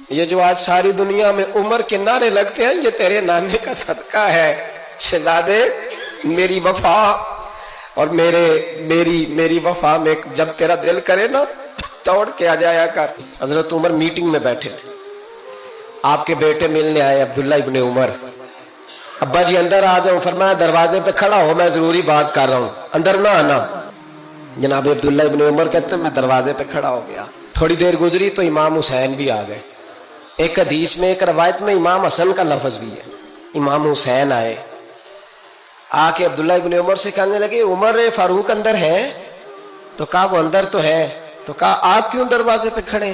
یہ جو آج ساری دنیا میں عمر کے نعرے لگتے ہیں یہ تیرے نانے کا صدقہ ہے شہزادے. میری وفا اور میری وفا میں جب تیرا دل کرے نا توڑ کے آ جایا کر. حضرت عمر میٹنگ میں بیٹھے تھے, آپ کے بیٹے ملنے آئے عبداللہ ابن عمر. ابا جی اندر آ جاؤ. فرمایا دروازے پہ کھڑا ہو, میں ضروری بات کر رہا ہوں, اندر نہ آنا. جناب عبداللہ ابن عمر کہتے ہیں میں دروازے پہ کھڑا ہو گیا. تھوڑی دیر گزری تو امام حسین بھی آ گئے. ایک حدیث میں ایک روایت میں امام حسن کا لفظ بھی ہے. امام حسین آئے, آ کے عبداللہ ابن عمر سے کہنے لگے عمر فاروق اندر ہے؟ تو کہا وہ اندر تو ہے. تو کہا آپ کیوں دروازے پہ کھڑے؟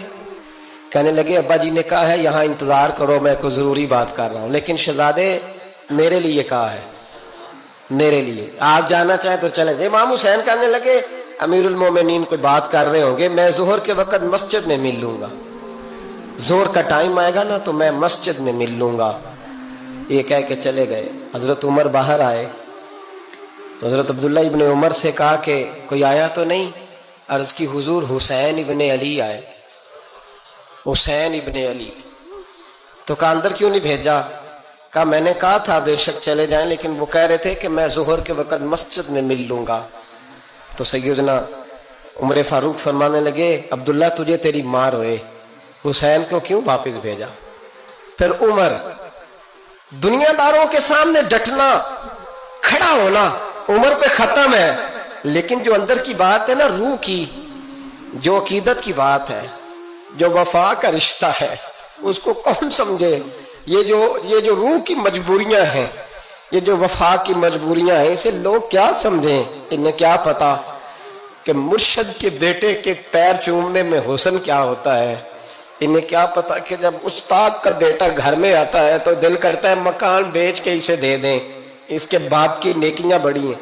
کہنے لگے ابا جی نے کہا ہے یہاں انتظار کرو, میں کوئی ضروری بات کر رہا ہوں. لیکن شہزادے میرے لیے کہا ہے, میرے لیے آپ جانا چاہیں تو چلے جائیں. امام حسین کہنے لگے امیر المومنین کوئی بات کر رہے ہوں گے, میں ظہر کے وقت مسجد میں مل لوں گا, ظہر کا ٹائم آئے گا نا تو میں مسجد میں مل لوں گا. یہ کہہ کے چلے گئے. حضرت عمر باہر آئے تو حضرت عبداللہ ابن عمر سے کہا کہ کوئی آیا تو نہیں؟ عرض کی حضور حسین ابن علی آئے. حسین ابن علی. تو کہا اندر کیوں نہیں بھیجا؟ کہا میں نے کہا تھا بے شک چلے جائیں, لیکن وہ کہہ رہے تھے کہ میں ظہر کے وقت مسجد میں مل لوں گا. تو سیدنا عمر فاروق فرمانے لگے عبداللہ تجھے تیری ماں روئے, حسین کو کیوں واپس بھیجا؟ پھر عمر دنیا داروں کے سامنے ڈٹنا, کھڑا ہونا عمر پہ ختم ہے, لیکن جو اندر کی بات ہے نا, روح کی, جو عقیدت کی بات ہے, جو وفا کا رشتہ ہے, اس کو کون سمجھے؟ یہ جو روح کی مجبوریاں ہیں, یہ جو وفا کی مجبوریاں ہیں, اسے لوگ کیا سمجھیں؟ انہیں کیا پتا کہ مرشد کے بیٹے کے پیر چومنے میں حسن کیا ہوتا ہے. انہیں کیا پتا کہ جب استاد کا بیٹا گھر میں آتا ہے تو دل کرتا ہے مکان بیچ کے اسے دے دیں, اس کے باپ کی نیکیاں بڑی ہیں.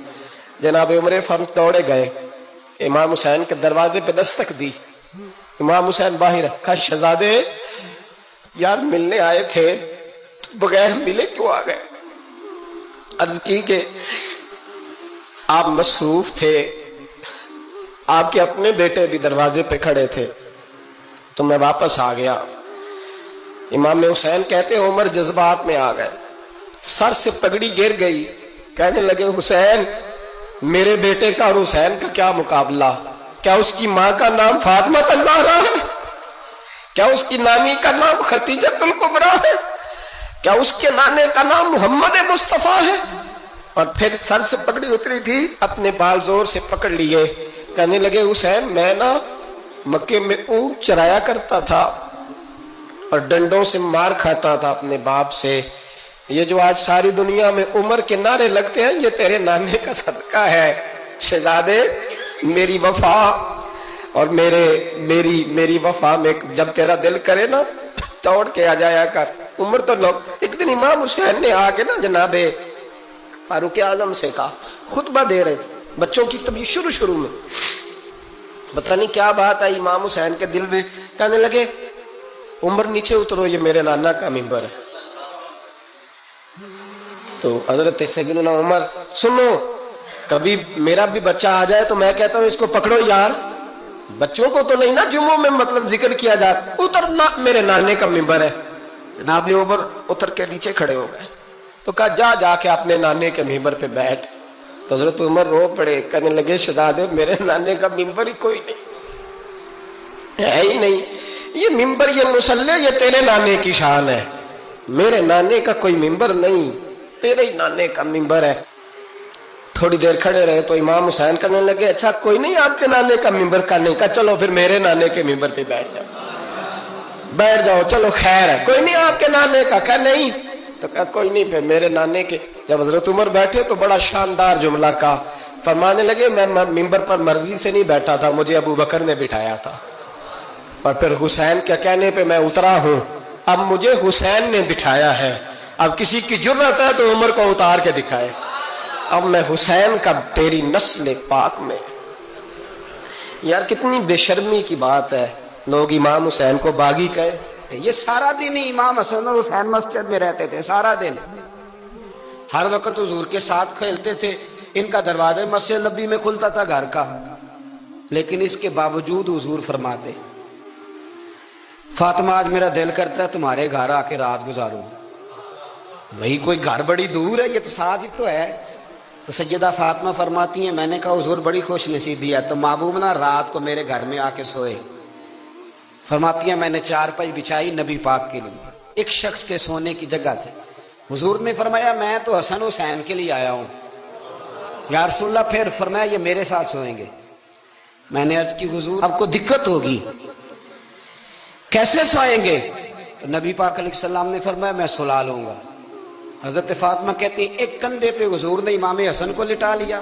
جناب عمر فاروق دوڑے گئے, امام حسین کے دروازے پہ دستک دی. امام حسین باہر. کہا شہزادے یار ملنے آئے تھے, بغیر ملے کیوں آ گئے؟ عرض کی کہ آپ مصروف تھے, آپ کے اپنے بیٹے بھی دروازے پہ کھڑے تھے, تو میں واپس آ گیا. امام حسین کہتے ہیں عمر جذبات میں آ گئے, سر سے پگڑی گر گئی. کہنے لگے حسین میرے بیٹے کا اور حسین کا کیا مقابلہ؟ کیا اس کی ماں کا نام فاطمہ الزہرا ہے؟ کیا اس کی نانی کا نام ختیجۃ الکبریٰ ہے؟ کیا اس کے نانے کا نام محمد مصطفیٰ ہے؟ اور پھر سر سے پگڑی اتری تھی, اپنے بال زور سے پکڑ لیے. کہنے لگے حسین میں نا مکے میں اونٹ چرایا کرتا تھا اور ڈنڈوں سے مار کھاتا تھا اپنے باپ سے. یہ جو آج ساری دنیا میں عمر کے نعرے لگتے ہیں یہ تیرے نانے کا صدقہ ہے شہزادے. میری وفا اور میری وفا میں جب تیرا دل کرے نا توڑ کے آ جایا کر. عمر تو لوگ ایک دن امام حسین نے آ کے نا جناب فاروق اعظم سے کہا, خطبہ دے رہے بچوں کی طبیعت شروع میں, پتہ نہیں کیا بات آئی امام حسین کے دل میں. کہنے لگے عمر نیچے اترو, یہ میرے نانا کا ممبر ہے. تو حضرت سیدنا عمر سنو, کبھی میرا بھی بچہ آ جائے تو میں کہتا ہوں اس کو پکڑو یار, بچوں کو تو نہیں نا جمعوں میں مطلب ذکر کیا جاتا, اترنا میرے نانے کا ممبر ہے. جناب عمر اتر کے نیچے کھڑے ہو گئے. تو کہا جا کے اپنے نانے کے ممبر پہ بیٹھ. تو حضرت عمر رو پڑے, کہنے لگے شہزادے میرے نانے کا ممبر ہی کوئی نہیں ہے ہی نہیں, یہ ممبر یہ مصلی یہ تیرے نانے کی شان ہے, میرے نانے کا کوئی ممبر نہیں, تیرے ہی نانے کا ممبر ہے. تھوڑی دیر کھڑے رہے تو امام حسین کہنے لگے اچھا کوئی نہیں آپ کے نانے کا ممبر کا نہیں. کہا چلو پھر میرے نانے کے ممبر پہ بیٹھ جاؤ, چلو خیر ہے. کوئی نہیں آپ کے نانے کا؟ کہا نہیں. تو کہا کوئی نہیں پھر میرے نانے کے. جب حضرت عمر بیٹھے تو بڑا شاندار جملہ کہا, فرمانے لگے میں ممبر پر مرضی سے نہیں بیٹھا تھا, مجھے ابو بکر نے بٹھایا تھا, اور پھر حسین کے کہنے پہ میں اترا ہوں, اب مجھے حسین نے بٹھایا ہے. اب کسی کی جرأت ہے تو عمر کو اتار کے دکھائے, اب میں حسین کا تیری نسل پاک میں. یار کتنی بے شرمی کی بات ہے, لوگ امام حسین کو باغی کہے. یہ سارا دن ہی امام حسن اور حسین مسجد میں رہتے تھے, سارا دن ہر وقت حضور کے ساتھ کھیلتے تھے. ان کا دروازہ مسجد نبی میں کھلتا تھا گھر کا, لیکن اس کے باوجود حضور فاطمہ آج میرا دل کرتا ہے تمہارے گھر آ کے رات گزاروں. بھئی کوئی گھر بڑی دور ہے، یہ تو ساتھ ہی تو ہے. تو سیدہ فاطمہ فرماتی ہیں میں نے کہا حضور بڑی خوش نصیبی ہے تو محبوب نا رات کو میرے گھر میں آ کے سوئے. فرماتی ہیں میں نے چارپائی بچھائی نبی پاک کے لیے، ایک شخص کے سونے کی جگہ تھی. حضور نے فرمایا میں تو حسن حسین کے لیے آیا ہوں. یا رسول اللہ پھر فرمایا یہ میرے ساتھ سوئیں گے. میں نے عرض کی حضور اب کو دقت ہوگی، کیسے سوئیں گے؟ تو نبی پاک علیہ السلام نے فرمایا میں سلا لوں گا. حضرت فاطمہ کہتی ہیں ایک کندھے پہ حضور نے امام حسن کو لٹا لیا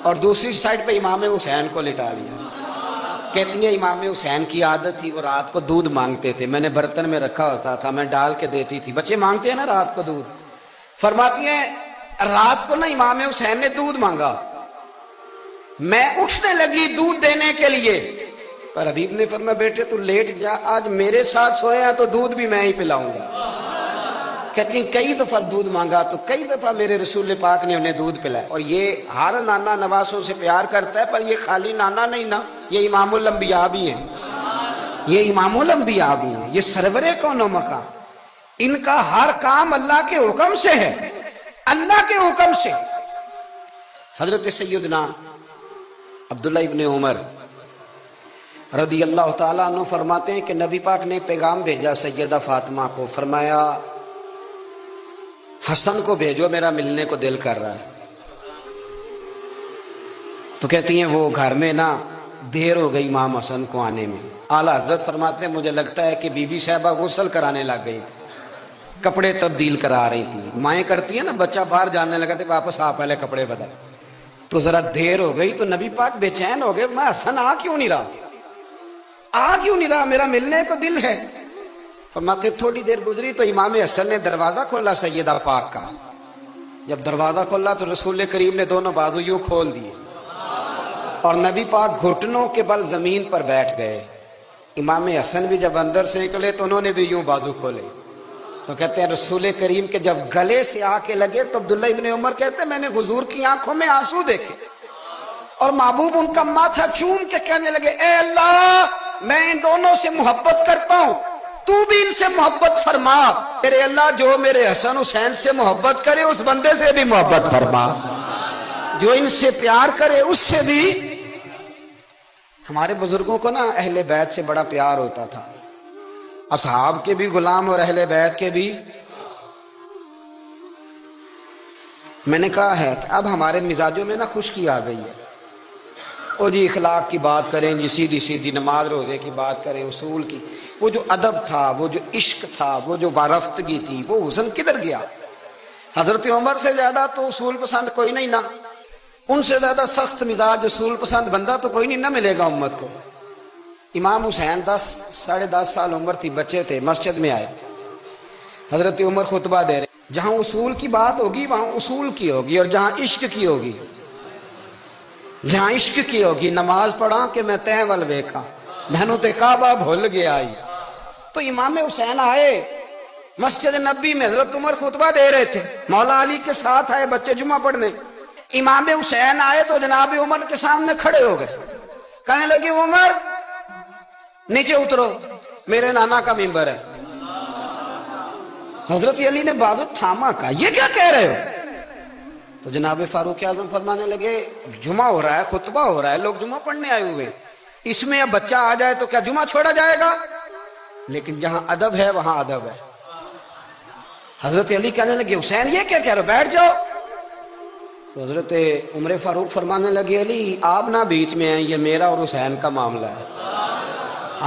اور دوسری سائڈ پہ امام حسین کو لٹا لیا. کہتی ہیں امام حسین کی عادت تھی وہ رات کو دودھ مانگتے تھے، میں نے برتن میں رکھا ہوتا تھا، میں ڈال کے دیتی تھی. بچے مانگتے ہیں نا رات کو دودھ. فرماتی ہیں رات کو نا امام حسین نے دودھ مانگا، میں اٹھنے لگی دودھ دینے کے لیے، پر حبیب نے فرمایا بیٹے تو لیٹ جا، آج میرے ساتھ سوئے ہیں تو دودھ بھی میں ہی پلاؤں گا. کہتی ہیں کئی دفعہ دودھ مانگا تو کئی دفعہ میرے رسول پاک نے انہیں دودھ پلایا. اور یہ ہر نانا نواسوں سے پیار کرتا ہے، پر یہ خالی نانا نہیں نا، یہ امام الانبیاء بھی ہیں، یہ امام الانبیاء بھی ہیں، یہ سرور کون و مکان. ان کا ہر کام اللہ کے حکم سے ہے، اللہ کے حکم سے. حضرت سیدنا عبداللہ ابن عمر رضی اللہ تعالیٰ عنہ فرماتے ہیں کہ نبی پاک نے پیغام بھیجا سیدہ فاطمہ کو، فرمایا حسن کو بھیجو میرا ملنے کو دل کر رہا ہے. تو کہتی ہیں وہ گھر میں نا دیر ہو گئی امام حسن کو آنے میں. اعلیٰ حضرت فرماتے ہیں مجھے لگتا ہے کہ بی بی صاحبہ غسل کرانے لگ گئی تھی، کپڑے تبدیل کرا رہی تھی. مائیں کرتی ہیں نا بچہ باہر جانے لگا تو واپس آ پہلے کپڑے بدل. تو ذرا دیر ہو گئی تو نبی پاک بے چین ہو گئے، میں حسن آ کیوں نہیں رہا، آ کیوں نہیں رہا، میرا ملنے کو دل ہے. فرماتے تھوڑی دیر گزری تو امام حسن نے دروازہ کھولا سیدہ پاک کا. جب دروازہ کھولا تو رسول کریم نے دونوں بازو یوں کھول دیے اور نبی پاک گھٹنوں کے بل زمین پر بیٹھ گئے. امام حسن بھی جب اندر سے نکلے تو انہوں نے بھی یوں بازو کھولے. تو کہتے ہیں رسول کریم کے جب گلے سے آ کے لگے تو عبداللہ ابن عمر کہتے ہیں میں نے حضور کی آنکھوں میں آنسو دیکھے اور محبوب ان کا ماتھا چوم کے کہنے لگے اے اللہ میں ان دونوں سے محبت کرتا ہوں، تو بھی ان سے محبت فرما. میرے اللہ جو میرے حسن حسین سے محبت کرے اس بندے سے بھی محبت فرما، جو ان سے پیار کرے اس سے بھی. ہمارے بزرگوں کو نا اہل بیت سے بڑا پیار ہوتا تھا، اصحاب کے بھی غلام اور اہل بیت کے بھی. میں نے کہا ہے کہ اب ہمارے مزاجوں میں نا خشکی آ گئی ہے. اور جی اخلاق کی بات کریں، جی سیدھی سیدھی نماز روزے کی بات کریں، اصول کی. وہ جو ادب تھا، وہ جو عشق تھا، وہ جو وارفتگی تھی، وہ حسن کدھر گیا؟ حضرت عمر سے زیادہ تو اصول پسند کوئی نہیں نا، ان سے زیادہ سخت مزاج اصول پسند بندہ تو کوئی نہیں نہ ملے گا امت کو. امام حسین 10 سال عمر تھی، بچے تھے، مسجد میں آئے. حضرت عمر خطبہ دے رہے، جہاں اصول کی بات ہوگی وہاں اصول کی ہوگی، اور جہاں عشق کی ہوگی، جہاں عشق کی ہوگی. نماز پڑھا کہ میں تہول ویکھا بہنوں تے کعبہ بھول گیا آئی. تو امام حسین آئے مسجد نبی میں، حضرت عمر خطبہ دے رہے تھے، مولا علی کے ساتھ آئے بچے جمعہ پڑھنے. امام حسین آئے تو جناب عمر کے سامنے کھڑے ہو گئے، کہنے لگے عمر نیچے اترو، میرے نانا کا ممبر ہے. حضرت علی نے بازو تھاما، کہا یہ کیا کہہ رہے ہو؟ تو جناب فاروق اعظم فرمانے لگے جمعہ ہو رہا ہے، خطبہ ہو رہا ہے، لوگ جمعہ پڑھنے آئے ہوئے، اس میں اب بچہ آ جائے تو کیا جمعہ چھوڑا جائے گا؟ لیکن جہاں ادب ہے وہاں ادب ہے. حضرت علی کہنے لگے حسین یہ کیا کہہ رہے ہو، بیٹھ جاؤ. تو حضرت عمر فاروق فرمانے لگے علی آپ نہ بیچ میں ہیں، یہ میرا اور حسین کا معاملہ ہے،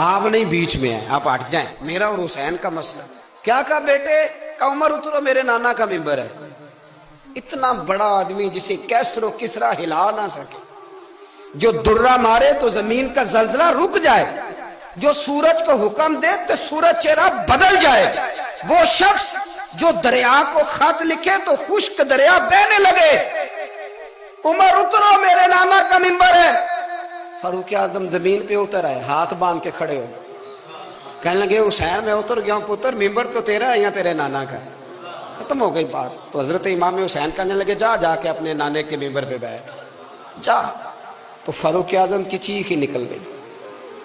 آپ نہیں بیچ میں ہیں، آپ ہٹ جائیں، میرا اور حسین کا مسئلہ. کیا کہا بیٹے؟ کہ عمر اترو، میرے نانا کا ممبر ہے. اتنا بڑا آدمی جسے کیسر و کسرا ہلا نہ سکے، جو درہ مارے تو زمین کا زلزلہ رک جائے، جو سورج کو حکم دے تو سورج چہرہ بدل جائے، وہ شخص جو دریا کو خط لکھے تو خشک دریا بہنے لگے. عمر اترو، میرے نانا کا ممبر ہے. فاروق اعظم زمین پہ اتر آئے، ہاتھ باندھ کے کھڑے ہو، کہنے لگے حسین میں اتر گیا ہوں پتر، ممبر تو تیرا ہے یا تیرے نانا کا ہے. ختم ہو گئی بات. تو حضرت امام حسین کہنے لگے جا کے اپنے نانے کے ممبر پہ بیٹھ جا. تو فاروق اعظم کی چیخ ہی نکل گئی.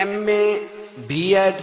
MA B.Ed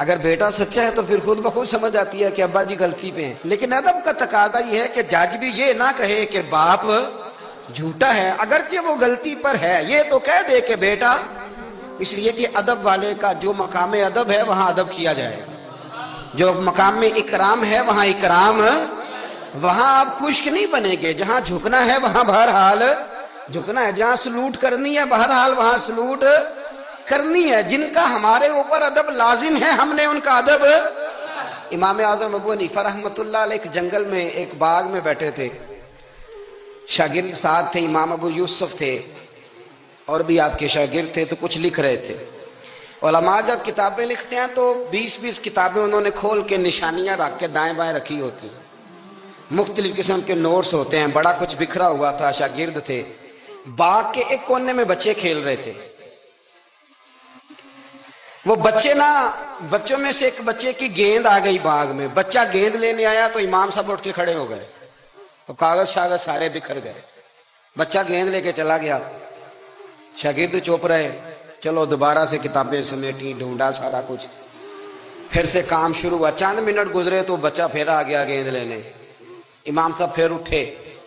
اگر بیٹا سچا ہے تو پھر خود بخود سمجھ آتی ہے کہ ابا جی غلطی پہ ہیں. لیکن ادب کا تقاضا یہ ہے کہ جج بھی یہ نہ کہے کہ باپ جھوٹا ہے اگرچہ وہ غلطی پر ہے, یہ تو کہہ دے کہ بیٹا, اس لیے کہ ادب والے کا جو مقام ادب ہے وہاں ادب کیا جائے گا, جو مقام میں اکرام ہے وہاں اکرام, وہاں آپ خشک نہیں بنیں گے. جہاں جھکنا ہے وہاں بہرحال جھکنا ہے, جہاں سلوٹ کرنی ہے بہرحال وہاں سلوٹ کرنی ہے. جن کا ہمارے اوپر ادب لازم ہے ہم نے ان کا ادب. امام اعظم ابو حنیفہ رحمۃ اللہ علیہ ایک جنگل میں ایک باغ میں بیٹھے تھے, شاگرد ساتھ تھے, امام ابو یوسف تھے اور بھی آپ کے شاگرد تھے, تو کچھ لکھ رہے تھے. علماء جب کتابیں لکھتے ہیں تو 20 کتابیں انہوں نے کھول کے نشانیاں رکھ کے دائیں بائیں رکھی ہوتی ہیں, مختلف قسم کے نوٹس ہوتے ہیں, بڑا کچھ بکھرا ہوا تھا. شاگرد تھے, باغ کے ایک کونے میں بچے کھیل رہے تھے. وہ بچوں میں سے ایک بچے کی گیند آ گئی باغ میں, بچہ گیند لینے آیا تو امام صاحب اٹھ کے کھڑے ہو گئے, تو کاغذ شاغذ سارے بکھر گئے. بچہ گیند لے کے چلا گیا, شاگرد چپ رہے. چلو دوبارہ سے کتابیں سمیٹی, ڈھونڈا سارا کچھ, پھر سے کام شروع ہوا. چند منٹ گزرے تو بچہ پھر آ گیا گیند لینے. امام صاحب پھر اٹھے,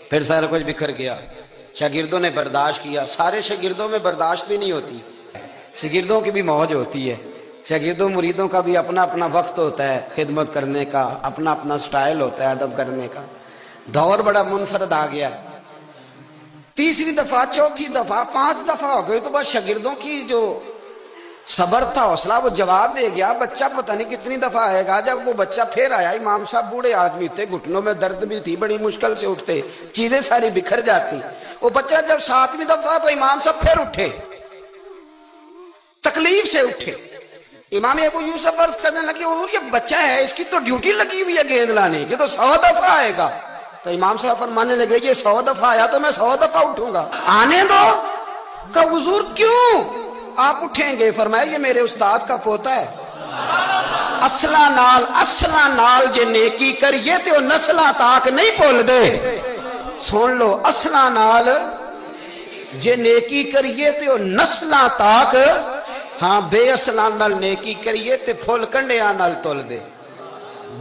پھر سارا کچھ بکھر گیا. شاگردوں نے برداشت کیا. سارے شاگردوں میں برداشت بھی نہیں ہوتی, شاگردوں کی بھی موج ہوتی ہے. شاگردوں مریدوں کا بھی اپنا اپنا وقت ہوتا ہے خدمت کرنے کا, اپنا اپنا سٹائل ہوتا ہے ادب کرنے کا. دور بڑا منفرد آ گیا. تیسری دفعہ, چوتھی دفعہ, 5 دفعہ ہو گئی تو بس شاگردوں کی جو صبر تھا, حوصلہ, وہ جواب دے گیا. بچہ پتہ نہیں کتنی دفعہ آئے گا. جب وہ بچہ پھر آیا, امام صاحب بوڑھے آدمی تھے, گھٹنوں میں درد بھی تھی, بڑی مشکل سے اٹھتے, چیزیں ساری بکھر جاتی. وہ بچہ جب 7ویں دفعہ, تو امام صاحب پھر اٹھے, تکلیف سے اٹھے. امام ابو یوسف عرض کرنے لگے, حضور یہ بچہ ہے, اس کی تو ڈیوٹی لگی ہوئی ہے گیند لانے کی, تو 100 دفعہ آئے گا. تو امام صاحب فرمانے لگے, یہ 100 دفعہ آیا تو میں 100 دفعہ اٹھوں گا, آنے دو. کہ حضور کیوں آپ اٹھیں گے؟ فرمایا یہ میرے استاد کا پوتا ہے. اصلا نال جے نیکی کریے تے نسلاں تاک نہیں بھول دے. سن لو, اصلا نال جے نیکی کریے تے نسلاں تاک, ہاں بے اصلاں نال نیکی کریے تے پھول کنڈیاں نال تول دے.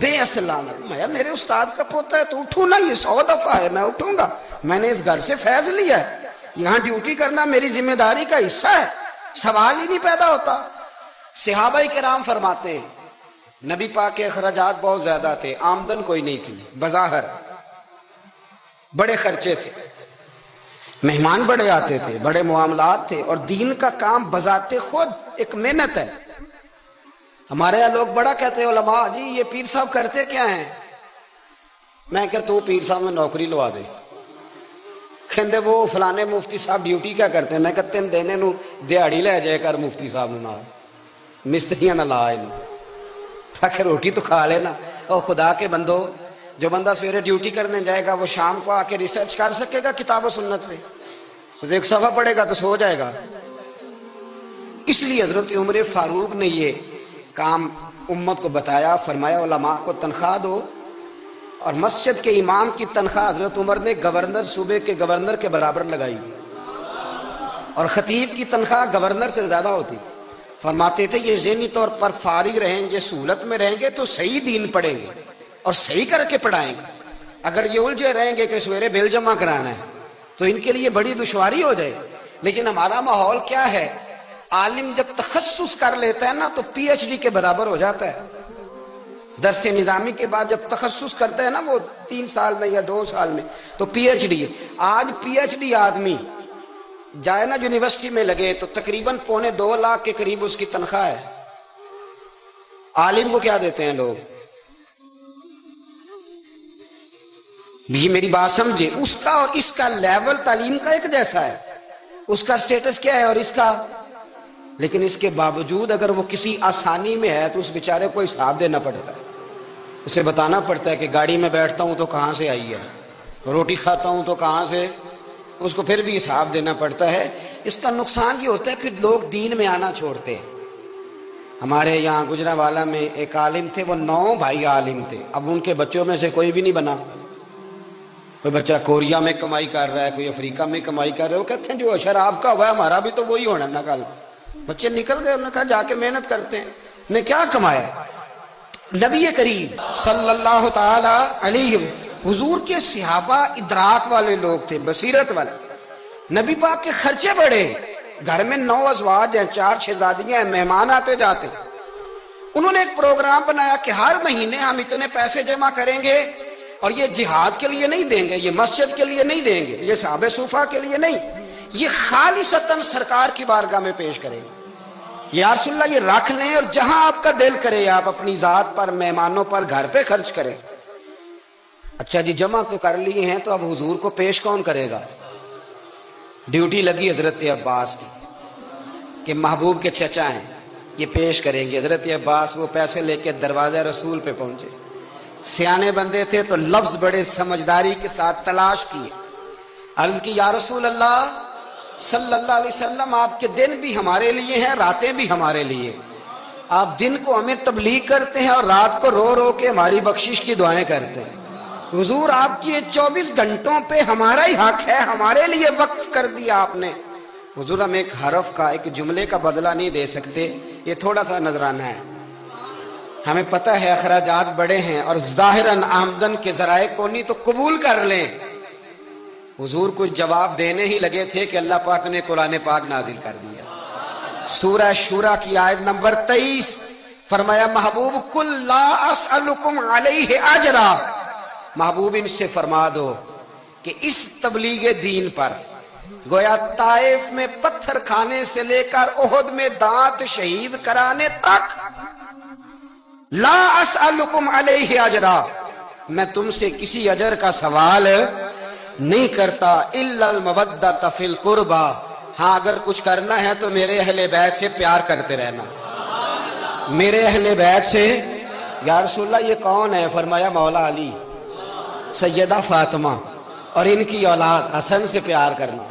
بے اصلاں نال, میں میرے استاد کا پوتا ہے تو اٹھوں نا, یہ 100 دفعہ ہے میں اٹھوں گا, میں نے اس گھر سے فیض لیا ہے, یہاں ڈیوٹی کرنا میری ذمہ داری کا حصہ ہے, سوال ہی نہیں پیدا ہوتا. صحابہ کرام فرماتے ہیں نبی پاک کے اخراجات بہت زیادہ تھے, آمدن کوئی نہیں تھی, بظاہر بڑے خرچے تھے, مہمان بڑے آتے تھے, بڑے معاملات تھے, اور دین کا کام بذات خود ایک محنت ہے. ہمارے یہاں لوگ بڑا کہتے ہیں علماء, جی یہ پیر صاحب کرتے کیا ہیں؟ میں کہ تو پیر صاحب میں نوکری لوا دے. کہندے وہ فلانے مفتی صاحب ڈیوٹی کیا کرتے ہیں؟ میں کہتے ہیں دینے نو دیہڑی لے جائے کر مفتی صاحب نو, مستریاں نہ لا انو, تاکہ روٹی تو کھا لینا. اور خدا کے بندو, جو بندہ سویرے ڈیوٹی کرنے جائے گا وہ شام کو آ کے ریسرچ کر سکے گا کتاب و سنت پہ؟ ایک صفحہ پڑھے گا تو سو جائے گا. اس لیے حضرت عمر فاروق نے یہ کام امت کو بتایا, فرمایا علماء کو تنخواہ دو. اور مسجد کے امام کی تنخواہ حضرت عمر نے گورنر, صوبے کے گورنر کے برابر لگائی, اور خطیب کی تنخواہ گورنر سے زیادہ ہوتی. فرماتے تھے یہ ذہنی طور پر فارغ رہیں گے, سہولت میں رہیں گے تو صحیح دین پڑھیں گے اور صحیح کر کے پڑھائیں گے. اگر یہ الجھے رہیں گے کہ سویرے بل جمع کرانا ہے تو ان کے لیے بڑی دشواری ہو جائے. لیکن ہمارا ماحول کیا ہے, عالم جب تخصص کر لیتا ہے نا تو پی ایچ ڈی کے برابر ہو جاتا ہے. درس نظامی کے بعد جب تخصص کرتا ہے نا وہ 3 سال میں یا 2 سال میں, تو پی ایچ ڈی. آج پی ایچ ڈی آدمی جائے نا یونیورسٹی میں لگے تو تقریباً 2.25 لاکھ کے قریب اس کی تنخواہ ہے. عالم کو کیا دیتے ہیں لوگ؟ یہ میری بات سمجھے, اس کا اور اس کا لیول تعلیم کا ایک جیسا ہے, اس کا سٹیٹس کیا ہے اور اس کا. لیکن اس کے باوجود اگر وہ کسی آسانی میں ہے تو اس بیچارے کو حساب دینا پڑتا ہے, اسے بتانا پڑتا ہے کہ گاڑی میں بیٹھتا ہوں تو کہاں سے آئی ہے, روٹی کھاتا ہوں تو کہاں سے, اس کو پھر بھی حساب دینا پڑتا ہے. اس کا نقصان یہ ہوتا ہے کہ لوگ دین میں آنا چھوڑتے ہیں. ہمارے یہاں گجرانوالہ میں ایک عالم تھے, وہ 9 بھائی عالم تھے. اب ان کے بچوں میں سے کوئی بھی نہیں بنا. کوئی بچہ کوریا میں کمائی کر رہا ہے, کوئی افریقہ میں کمائی کر رہا ہے. وہ کہتے ہیں جو اشر آپ کا ہوا ہے ہمارا بھی تو وہی ہونا نا. کل بچے نکل گئے, انہوں نے کہا جا کے محنت کرتے ہیں. نے کیا کمایا؟ نبی کریم صلی اللہ تعالی علیہ حضور کے صحابہ ادراک والے لوگ تھے، بصیرت والے. نبی پاک کے خرچے بڑے، گھر میں 9 ازواج ہیں، 4 شہزادیاں ہیں، مہمان آتے جاتے. انہوں نے ایک پروگرام بنایا کہ ہر مہینے ہم اتنے پیسے جمع کریں گے اور یہ جہاد کے لیے نہیں دیں گے، یہ مسجد کے لیے نہیں دیں گے، یہ صحابہ صوفہ کے لیے نہیں، یہ خالصتاً سرکار کی بارگاہ میں پیش کریں گے. یا رسول اللہ یہ رکھ لیں اور جہاں آپ کا دل کرے آپ اپنی ذات پر، مہمانوں پر، گھر پہ خرچ کریں. اچھا جی جمع تو کر لی ہیں، تو اب حضور کو پیش کون کرے گا؟ ڈیوٹی لگی حضرت عباس کی کہ محبوب کے چچا ہیں، یہ پیش کریں گے. حضرت عباس وہ پیسے لے کے دروازہ رسول پہ پہنچے. سیانے بندے تھے تو لفظ بڑے سمجھداری کے ساتھ تلاش کیے. عرض کی یا رسول اللہ صلی اللہ علیہ وسلم، آپ کے دن بھی ہمارے لیے ہیں، راتیں بھی ہمارے لیے. آپ دن کو ہمیں تبلیغ کرتے ہیں اور رات کو رو رو کے ہماری بخشش کی دعائیں کرتے ہیں. حضور آپ کی 24 گھنٹوں پہ ہمارا ہی حق ہے، ہمارے لیے وقف کر دیا آپ نے. حضور ہم ایک حرف کا، ایک جملے کا بدلہ نہیں دے سکتے، یہ تھوڑا سا نذرانہ ہے. ہمیں پتہ ہے اخراجات بڑے ہیں اور ظاہراً آمدن کے ذرائع کو نہیں تو قبول کر لیں. حضور کچھ جواب دینے ہی لگے تھے کہ اللہ پاک نے قرآن پاک نازل کر دیا. سورہ شورى کی آیت نمبر 23 فرمایا محبوب کل لا اسألکم علیہ اجرا، محبوب ان سے فرما دو کہ اس تبلیغ دین پر گویا طائف میں پتھر کھانے سے لے کر احد میں دانت شہید کرانے تک لا اسألکم علیہ اجرا، میں تم سے کسی اجر کا سوال نہیں کرتا الا المودۃ فی القربى، ہاں اگر کچھ کرنا ہے تو میرے اہل بیت سے پیار کرتے رہنا. میرے اہل بیت سے. یا رسول اللہ یہ کون ہے؟ فرمایا مولا علی، سیدہ فاطمہ اور ان کی اولاد حسن سے پیار کرنا،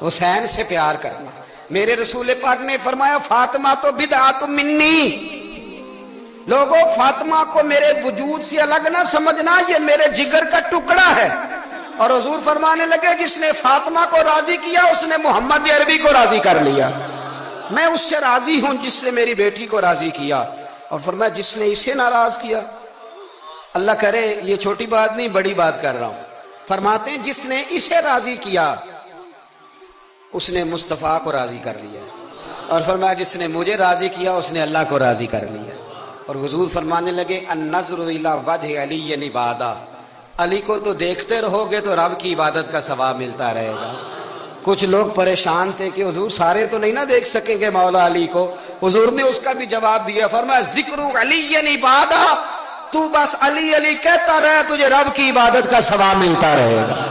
حسین سے پیار کرنا. میرے رسول پاک نے فرمایا فاطمہ تو بدعۃ منی، لوگوں فاطمہ کو میرے وجود سے الگ نہ سمجھنا، یہ میرے جگر کا ٹکڑا ہے. اور حضور فرمانے لگے جس نے فاطمہ کو راضی کیا اس نے محمد عربی کو راضی کر لیا. میں اس سے راضی ہوں جس نے میری بیٹی کو راضی کیا. اور فرمایا جس نے اسے ناراض کیا، اللہ کرے یہ چھوٹی بات نہیں بڑی بات کر رہا ہوں، فرماتے ہیں جس نے اسے راضی کیا اس نے مصطفیٰ کو راضی کر لیا. اور فرمایا جس نے مجھے راضی کیا اس نے اللہ کو راضی کر لیا. اور حضور فرمانے لگے النظر الی وجہ علی عبادہ، علی کو تو دیکھتے رہو گے تو رب کی عبادت کا ثواب ملتا رہے گا. کچھ لوگ پریشان تھے کہ حضور سارے تو نہیں نہ دیکھ سکیں گے مولا علی کو. حضور نے اس کا بھی جواب دیا، فرمایا ذکر علی عبادہ، تو بس علی علی کہتا رہے تجھے رب کی عبادت کا ثواب ملتا رہے گا.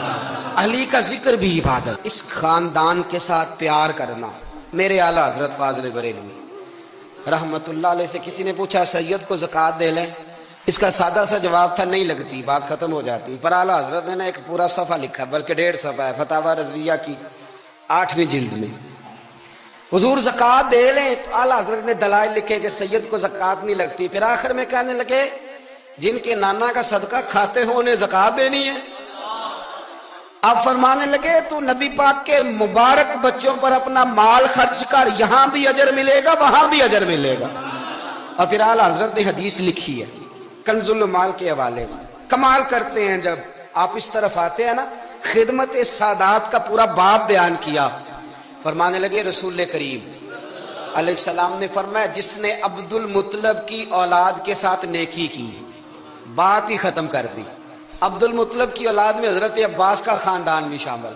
علی کا ذکر بھی عبادت. اس خاندان کے ساتھ پیار کرنا. میرے اعلیٰ حضرت فاضل بریلوی رحمت اللہ علیہ سے کسی نے پوچھا سید کو زکوٰۃ دے لیں؟ اس کا سادہ سا جواب تھا نہیں لگتی، بات ختم ہو جاتی. پر اعلیٰ حضرت نے ایک پورا صفحہ لکھا، بلکہ 1.5 صفحہ ہے، فتاوی رضویہ کی 8ویں جلد میں. حضور زکوٰۃ دے لیں تو اعلیٰ حضرت نے دلائل لکھے کہ سید کو زکوٰۃ نہیں لگتی. پھر آخر میں کہنے لگے جن کے نانا کا صدقہ کھاتے ہو انہیں زکوٰۃ دینی ہے. آپ فرمانے لگے تو نبی پاک کے مبارک بچوں پر اپنا مال خرچ کر، یہاں بھی اجر ملے گا وہاں بھی اجر ملے گا. اور پھر اعلیٰ حضرت نے حدیث لکھی ہے کنز المال کے حوالے سے. کمال کرتے ہیں جب آپ اس طرف آتے ہیں نا، خدمت سادات کا پورا باب بیان کیا. فرمانے لگے رسول کریم علیہ السلام نے فرمایا جس نے عبد المطلب کی اولاد کے ساتھ نیکی کی، بات ہی ختم کر دی. عبد المطلب کی اولاد میں حضرت عباس کا خاندان بھی شامل،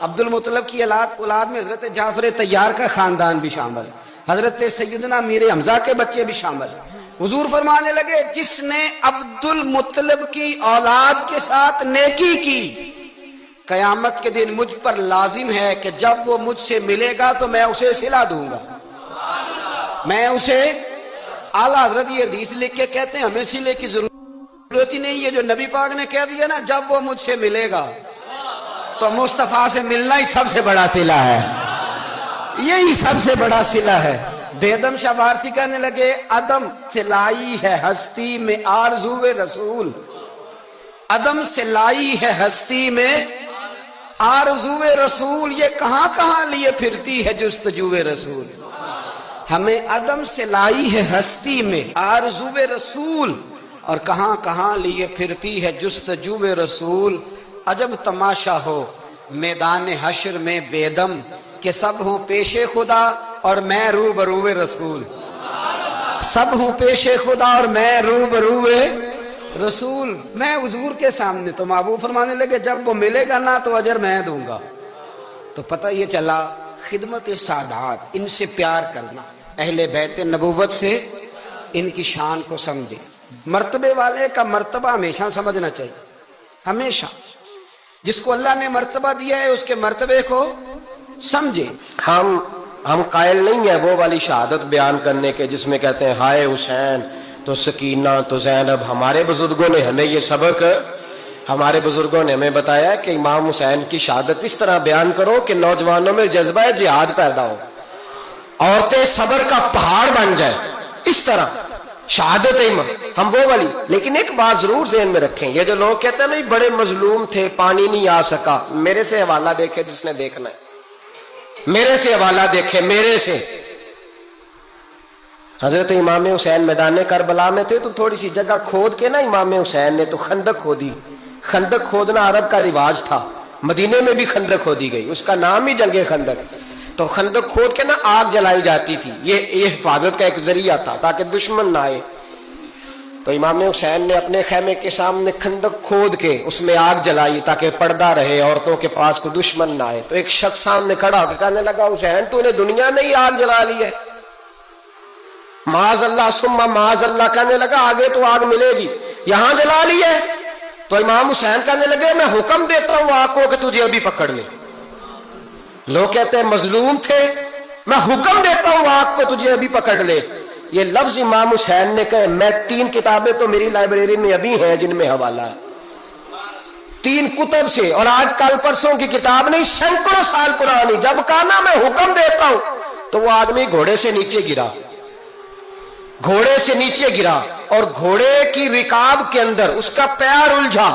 عبد المطلب کی اولاد میں حضرت جعفر طیار کا خاندان بھی شامل، حضرت سیدنا میر حمزہ کے بچے بھی شامل. حضور فرمانے لگے جس نے عبد المطلب کی اولاد کے ساتھ نیکی کی، قیامت کے دن مجھ پر لازم ہے کہ جب وہ مجھ سے ملے گا تو میں اسے صلہ دوں گا، میں اسے. اعلیٰ حضرت یہ حدیث لکھ کے کہتے ہیں ہمیں صلے کی ضرورت ہی نہیں ہے، جو نبی پاک نے کہہ دیا نا جب وہ مجھ سے ملے گا تو مصطفیٰ سے ملنا ہی سب سے بڑا صلہ ہے، یہی سب سے بڑا صلہ ہے. بیدم شاہ وارسی کہنے لگے عدم سے لائی ہے ہستی میں آرزو رسول، عدم سے لائی ہے ہستی میں آرزو رسول، یہ کہاں کہاں لیے پھرتی ہے جستجو رسول. ہمیں عدم سے لائی ہے ہستی میں آرزو رسول، اور کہاں کہاں لیے پھرتی ہے جستجو رسول۔ عجب تماشا ہو میدان حشر میں بے دم، کہ سب ہوں پیش خدا اور میں روبرو رسول۔ سب ہوں پیش خدا اور میں روبرو رسول۔ میں حضور کے سامنے، تو محبوب فرمانے لگے جب وہ ملے گا نا تو اجر میں دوں گا۔ تو پتہ یہ چلا خدمت سادات، ان سے پیار کرنا، اہل بیت نبوت سے ان کی شان کو سمجھے۔ مرتبے والے کا مرتبہ ہمیشہ سمجھنا چاہیے، ہمیشہ۔ جس کو اللہ نے مرتبہ دیا ہے اس کے مرتبے کو سمجھے۔ ہم قائل نہیں ہیں وہ والی شہادت بیان کرنے کے جس میں کہتے ہیں ہائے حسین تو سکینہ تو زینب۔ ہمارے بزرگوں نے ہمیں یہ سبق، ہمارے بزرگوں نے ہمیں بتایا کہ امام حسین کی شہادت اس طرح بیان کرو کہ نوجوانوں میں جذبہ جہاد پیدا ہو، عورتیں صبر کا پہاڑ بن جائے، اس طرح شہادت ہم وہ والی۔ لیکن ایک بات ضرور ذہن میں رکھیں، یہ جو لوگ کہتے ہیں نہیں بڑے مظلوم تھے پانی نہیں آ سکا، میرے سے حوالہ دیکھے جس نے دیکھنا ہے، میرے سے حوالہ دیکھے، میرے سے۔ حضرت امام حسین میدان کربلا میں تھے تو تھوڑی سی جگہ کھود کے نا امام حسین نے تو خندق کھودی۔ خندق کھودنا عرب کا رواج تھا، مدینے میں بھی خندق کھودی گئی، اس کا نام ہی جنگ خندق۔ تو خندق کھود کے نا آگ جلائی جاتی تھی، یہ حفاظت کا ایک ذریعہ تھا تاکہ دشمن نہ آئے۔ تو امام حسین نے اپنے خیمے کے سامنے خندق کھود کے اس میں آگ جلائی تاکہ پردہ رہے، عورتوں کے پاس کوئی دشمن نہ آئے۔ تو ایک شخص سامنے کھڑا ہو کے کہنے لگا حسین تو نے دنیا میں ہی آگ جلا لی ہے؟ معاذ اللہ ثم معاذ اللہ، کہنے لگا آگے تو آگ ملے گی، یہاں جلا لی ہے؟ تو امام حسین کہنے لگے میں حکم دیتا ہوں آگ کو کہ تجھے ابھی پکڑ لے۔ لوگ کہتے ہیں مظلوم تھے، میں حکم دیتا ہوں آگ کو تجھے ابھی پکڑ لے۔ یہ لفظ امام حسین نے کہے، میں 3 کتابیں تو میری لائبریری میں ابھی ہیں جن میں حوالہ ہے، 3 کتب سے، اور آج کل پرسوں کی کتاب نہیں، سینکڑوں سال پرانی۔ جب کہا نا میں حکم دیتا ہوں تو وہ آدمی گھوڑے سے نیچے گرا، گھوڑے سے نیچے گرا، اور گھوڑے کی رکاب کے اندر اس کا پیر الجھا،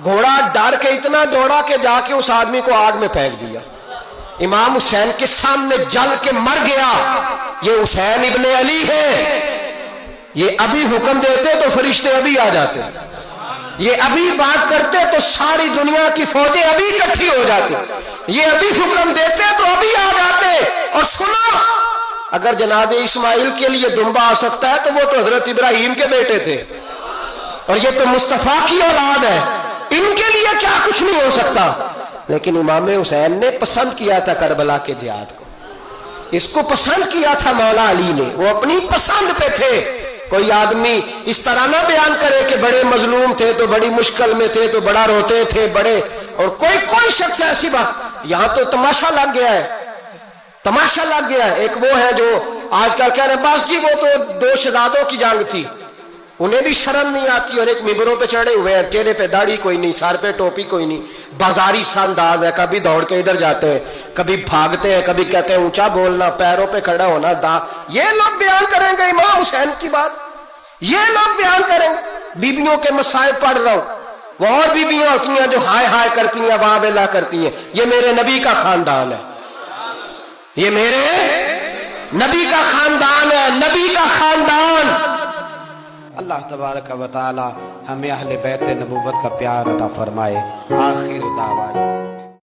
گھوڑا ڈر کے اتنا دوڑا کہ جا کے اس آدمی کو آگ میں پھینک دیا۔ امام حسین کے سامنے جل کے مر گیا۔ یہ حسین ابن علی ہے، یہ ابھی حکم دیتے تو فرشتے ابھی آ جاتے، یہ ابھی بات کرتے تو ساری دنیا کی فوجیں ابھی اکٹھی ہو جاتی، یہ ابھی حکم دیتے تو ابھی آ جاتے۔ اور سنو، اگر جناب اسماعیل کے لیے دمبا آ سکتا ہے تو وہ تو حضرت ابراہیم کے بیٹے تھے، اور یہ تو مصطفیٰ کی اولاد ہے، ان کے لیے کیا کچھ نہیں ہو سکتا۔ لیکن امام حسین نے پسند کیا تھا کربلا کے جہاد کو، اس کو پسند کیا تھا مولا علی نے، وہ اپنی پسند پہ تھے۔ کوئی آدمی اس طرح نہ بیان کرے کہ بڑے مظلوم تھے تو بڑی مشکل میں تھے تو بڑا روتے تھے بڑے، اور کوئی شخص ایسی بات، یہاں تو تماشا لگ گیا ہے، تماشا لگ گیا ہے۔ ایک وہ ہے جو آج کل کہہ رہے ہیں بس جی وہ تو 2 شہزادوں کی جنگ تھی، انہیں بھی شرم نہیں آتی، اور ایک ممبروں پہ چڑھے ہوئے ہیں، چہرے پہ داڑھی کوئی نہیں، سر پہ ٹوپی کوئی نہیں، بازاری سا انداز ہے، کبھی دوڑ کے ادھر جاتے ہیں، کبھی بھاگتے ہیں، کبھی کہتے ہیں اونچا بولنا، پیروں پہ کھڑا ہونا، یہ لوگ بیان کریں گے امام حسین کی بات، یہ لوگ بیان کریں گے۔ بیبیوں کے مسائل پڑھ رہا ہوں، وہ اور بیبیاں ہوتی ہیں جو ہائے ہائے کرتی ہیں، واہ بلا کرتی ہیں، یہ میرے نبی کا خاندان ہے، یہ میرے نبی کا خاندان ہے، نبی کا خاندان۔ اللہ تبارک و تعالی ہمیں اہل بیت نبوت کا پیار عطا فرمائے۔ آخر دعوانا